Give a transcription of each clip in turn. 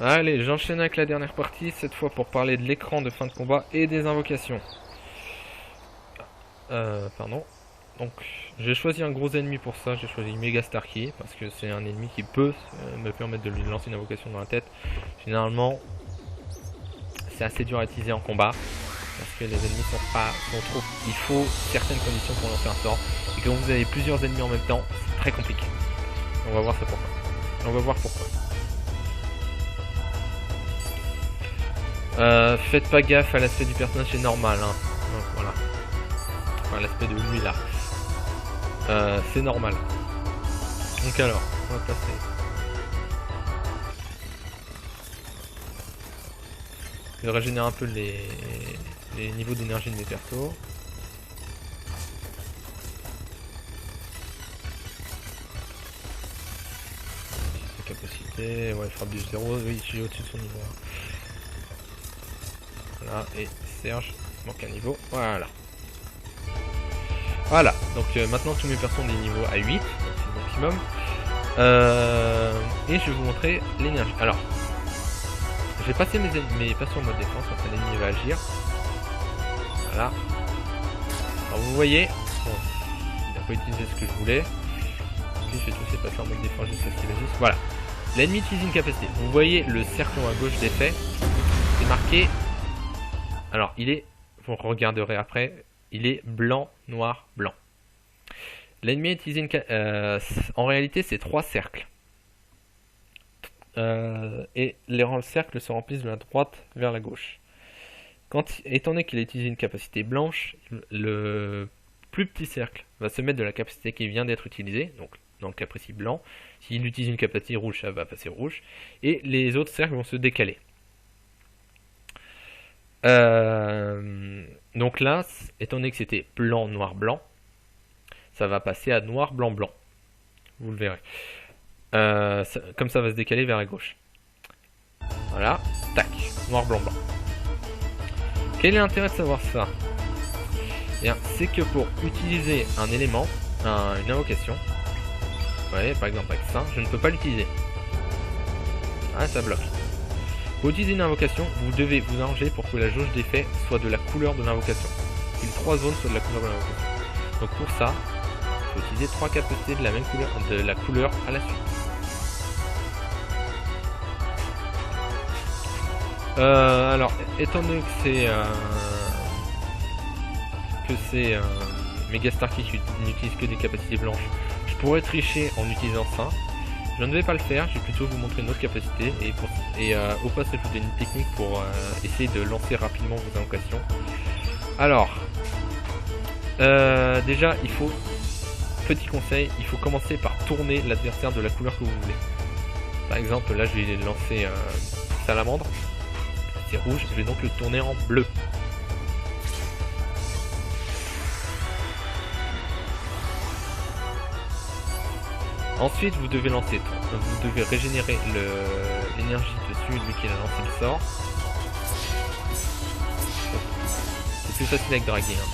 Allez, j'enchaîne avec la dernière partie, cette fois pour parler de l'écran de fin de combat et des invocations. Pardon. Donc, j'ai choisi un gros ennemi pour ça, j'ai choisi Mega Starkey, parce que c'est un ennemi qui peut me permettre de lui lancer une invocation dans la tête. Généralement, c'est assez dur à utiliser en combat, parce que les ennemis sont trop... Il faut certaines conditions pour lancer un sort, et quand vous avez plusieurs ennemis en même temps, c'est très compliqué. On va voir ça pourquoi. On va voir pourquoi. Faites pas gaffe à l'aspect du personnage, c'est normal. Hein. Donc, voilà. Enfin, l'aspect de lui là. C'est normal. Donc alors, on va passer. Je vais régénérer un peu les niveaux d'énergie de mes persos. Ses capacités, ouais, frappe du 0, oui, je suis au-dessus de son niveau. Voilà, et Serge manque un niveau, voilà. Voilà, donc maintenant tous mes persos ont des niveaux à 8, donc c'est le maximum. Et je vais vous montrer l'énergie. Alors, je vais passer mes persos en mode défense, quand un ennemi va agir. Voilà. Alors vous voyez, bon, il n'a pas utilisé ce que je voulais. Puis je vais tous les passer en mode défense jusqu'à ce qu'il agisse. Voilà. L'ennemi utilise une capacité. Vous voyez le cercle à gauche d'effet. C'est marqué. Alors il est, vous regarderez après, il est blanc, noir, blanc. L'ennemi a utilisé une... en réalité c'est 3 cercles. Et les cercles se remplissent de la droite vers la gauche. Étant donné qu'il a utilisé une capacité blanche, le plus petit cercle va se mettre de la capacité qui vient d'être utilisée, donc dans le cas précis blanc. S'il utilise une capacité rouge, ça va passer rouge. Et les autres cercles vont se décaler. Donc là, étant donné que c'était blanc, noir, blanc, ça va passer à noir, blanc, blanc. Vous le verrez. Comme ça va se décaler vers la gauche. Voilà, tac, noir, blanc, blanc. Quel est l'intérêt de savoir ça? C'est que pour utiliser un élément, une invocation, ouais, par exemple avec ça, je ne peux pas l'utiliser. Ah, ça bloque. Pour utiliser une invocation, vous devez vous arranger pour que la jauge d'effet soit de la couleur de l'invocation. Que les 3 zones soient de la couleur de l'invocation. Donc pour ça, il faut utiliser 3 capacités de la même couleur, de la couleur à la suite. Alors, étant donné que c'est Mega Starkey qui n'utilise que des capacités blanches, je pourrais tricher en utilisant ça. Je ne vais pas le faire, je vais plutôt vous montrer une autre capacité et au passage je vous donne une technique pour essayer de lancer rapidement vos invocations. Alors, déjà il faut, petit conseil, il faut commencer par tourner l'adversaire de la couleur que vous voulez. Par exemple là je vais lancer Salamandre, c'est rouge, je vais donc le tourner en bleu. Ensuite, vous devez régénérer l'énergie dessus, lui qui a lancé le sort. C'est plus facile avec draguer. Hein.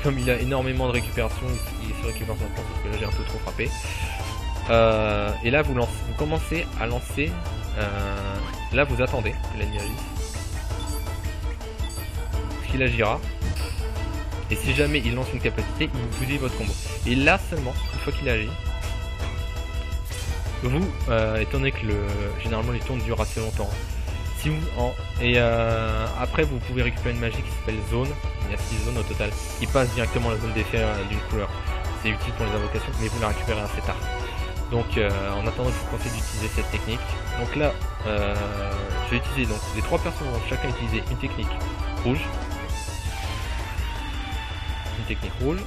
Comme il a énormément de récupération, il se récupère son temps parce que là j'ai un peu trop frappé. Et là, vous commencez à lancer. Là, vous attendez que l'ennemi agisse. Parce qu'il agira. Et si jamais il lance une capacité, il vous bousille votre combo. Et là seulement, une fois qu'il agit, vous, étant donné que généralement les tours durent assez longtemps, si vous, après vous pouvez récupérer une magie qui s'appelle zone, il y a 6 zones au total, qui passe directement la zone d'effet d'une couleur. C'est utile pour les invocations, mais vous la récupérez assez tard. Donc en attendant, je vous conseille d'utiliser cette technique. Donc là, je vais utiliser, donc les 3 personnes vont chacun utiliser une technique rouge. Technique rouge.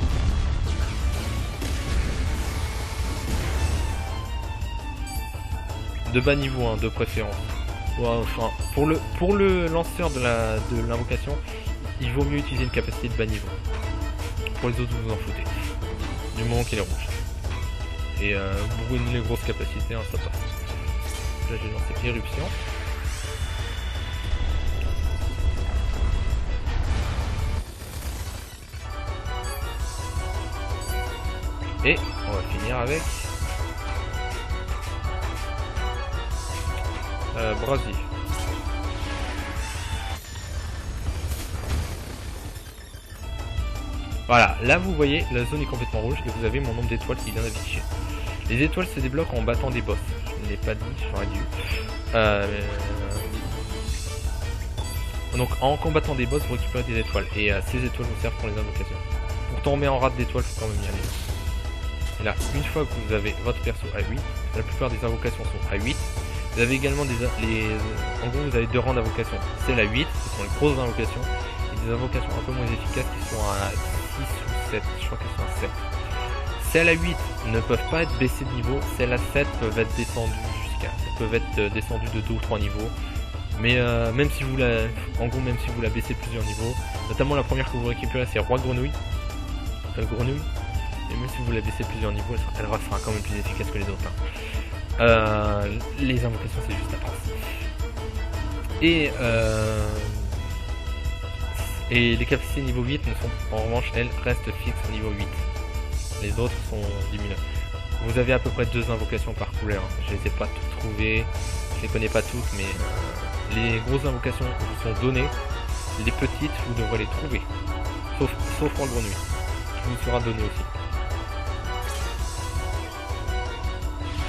De bas niveau, hein, de préférence. Ouais, enfin, pour le lanceur de l'invocation, il vaut mieux utiliser une capacité de bas niveau. Pour les autres, vous vous en foutez. Du moment qu'il est rouge. Et pour les grosses capacités, hein, ça passe. Là, j'ai lancé éruption. Et on va finir avec Brasier. Voilà, là vous voyez, la zone est complètement rouge et vous avez mon nombre d'étoiles qui vient d'afficher. Les étoiles se débloquent en battant des boss. Je ne l'ai pas dit, j'aurais dû. Donc en combattant des boss, vous récupérez des étoiles. Et ces étoiles vous servent pour les invocations. Pour tomber en rate d'étoiles, il faut quand même y aller. Et là, une fois que vous avez votre perso à 8, la plupart des invocations sont à 8. Vous avez également en gros, vous avez 2 rangs d'invocations. Celles à 8, ce sont les grosses invocations. Et des invocations un peu moins efficaces qui sont à 6 ou 7. Je crois qu'elles sont à 7. Celles à 8 ne peuvent pas être baissées de niveau. Celles à 7 peuvent être descendues peuvent être descendues de 2 ou 3 niveaux. Mais même si vous la baissez plusieurs niveaux, notamment la première que vous récupérez, c'est Roi Grenouille. Grenouille. Et même si vous la baissez plusieurs niveaux, elle sera quand même plus efficace que les autres. Hein. Les invocations, c'est juste la passe. Et les capacités niveau 8 ne sont, en revanche, elles restent fixes au niveau 8. Les autres sont diminuées. Vous avez à peu près 2 invocations par couleur. Je les ai pas toutes trouvées, je les connais pas toutes, mais les grosses invocations vous sont données. Les petites, vous devrez les trouver. Sauf Roi Grenouille, qui vous sera donné aussi.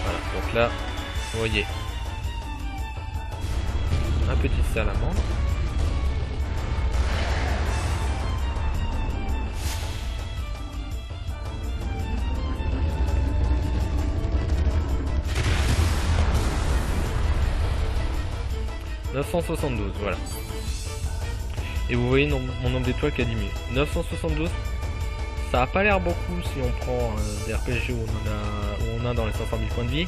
Voilà, donc là, vous voyez un petit salamandre. « 972, voilà. Et vous voyez mon nombre d'étoiles qui a diminué. 972, ça a pas l'air beaucoup si on prend des RPG où on a dans les 500 000 points de vie.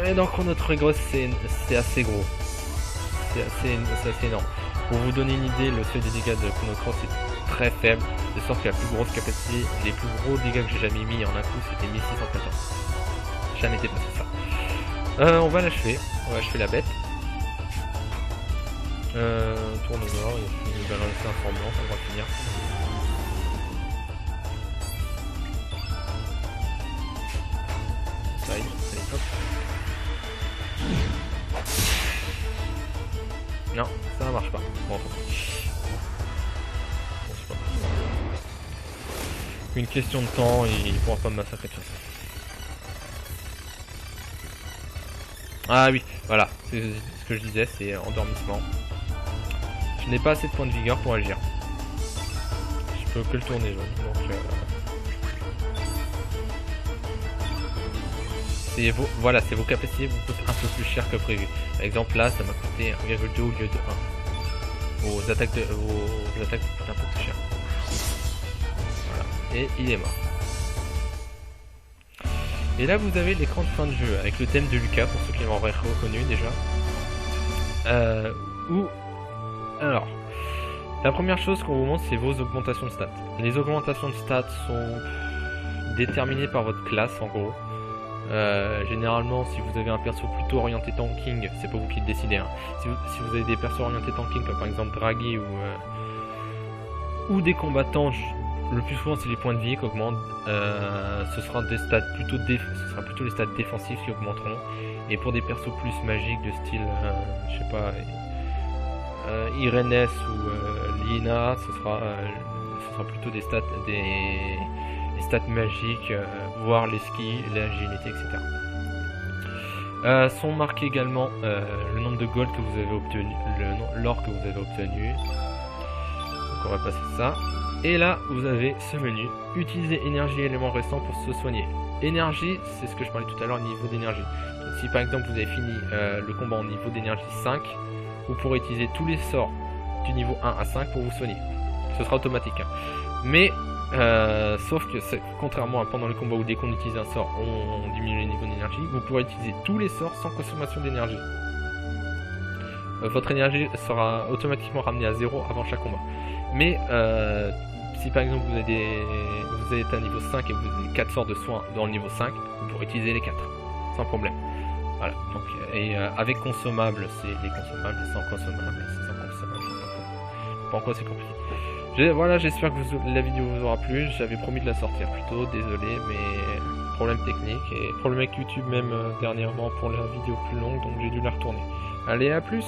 Et dans Chrono Trigger, c'est assez gros. C'est assez énorme. Pour vous donner une idée, le seuil des dégâts de Chrono Cross est très faible, de sorte que la plus grosse capacité, les plus gros dégâts que j'ai jamais mis en un coup, c'était 1614. Jamais dépassé ça. On va l'achever. On va achever la bête. Tourne au nord, il va lancer un semblant, on va finir. Allez, hop. Non, ça ne marche pas. Bon, une question de temps, il pourra pas me massacrer de toute façon. Ah oui, voilà, c'est ce que je disais, c'est endormissement. Je n'ai pas assez de points de vigueur pour agir. Je peux que le tourner jaune, donc voilà, c'est vos capacités vous coûtent un peu plus cher que prévu. Par exemple là, ça m'a coûté 1,2 au lieu de 1. Vos attaques vous coûtent un peu plus cher. Voilà, et il est mort. Et là vous avez l'écran de fin de jeu avec le thème de Lucas pour ceux qui l'auraient reconnu déjà. Alors, la première chose qu'on vous montre, c'est vos augmentations de stats. Les augmentations de stats sont déterminées par votre classe, en gros. Généralement, si vous avez un perso plutôt orienté tanking, c'est pas vous qui le décidez. Hein. Si vous avez des persos orientés tanking, comme par exemple Draghi ou des combattants, le plus souvent c'est les points de vie qui augmentent. Ce sera des stats plutôt les stats défensifs qui augmenteront. Et pour des persos plus magiques de style, je sais pas. Irenes ou Lina, ce sera plutôt des stats magiques, voire les skis, l'agilité, etc. Sont marqués également le nombre de gold que vous avez obtenu, l'or que vous avez obtenu. Donc on va passer ça. Et là, vous avez ce menu. Utiliser énergie et éléments restants pour se soigner. Énergie, c'est ce que je parlais tout à l'heure, niveau d'énergie. Donc si par exemple vous avez fini le combat en niveau d'énergie 5, vous pourrez utiliser tous les sorts du niveau 1 à 5 pour vous soigner. Ce sera automatique. Hein. Mais, sauf que contrairement à pendant le combat où dès qu'on utilise un sort, on diminue les niveaux d'énergie, vous pourrez utiliser tous les sorts sans consommation d'énergie. Votre énergie sera automatiquement ramenée à 0 avant chaque combat. Mais, si par exemple vous êtes à niveau 5 et vous avez 4 sorts de soins dans le niveau 5, vous pourrez utiliser les 4, sans problème. Voilà, donc, et avec consommables, c'est les consommables, et sans consommables, c'est sans consommables. Pas encore, c'est compliqué. Voilà, j'espère que la vidéo vous aura plu. J'avais promis de la sortir plus tôt, désolé, mais problème technique et problème avec YouTube même dernièrement pour la vidéo plus longue, donc j'ai dû la retourner. Allez, à plus!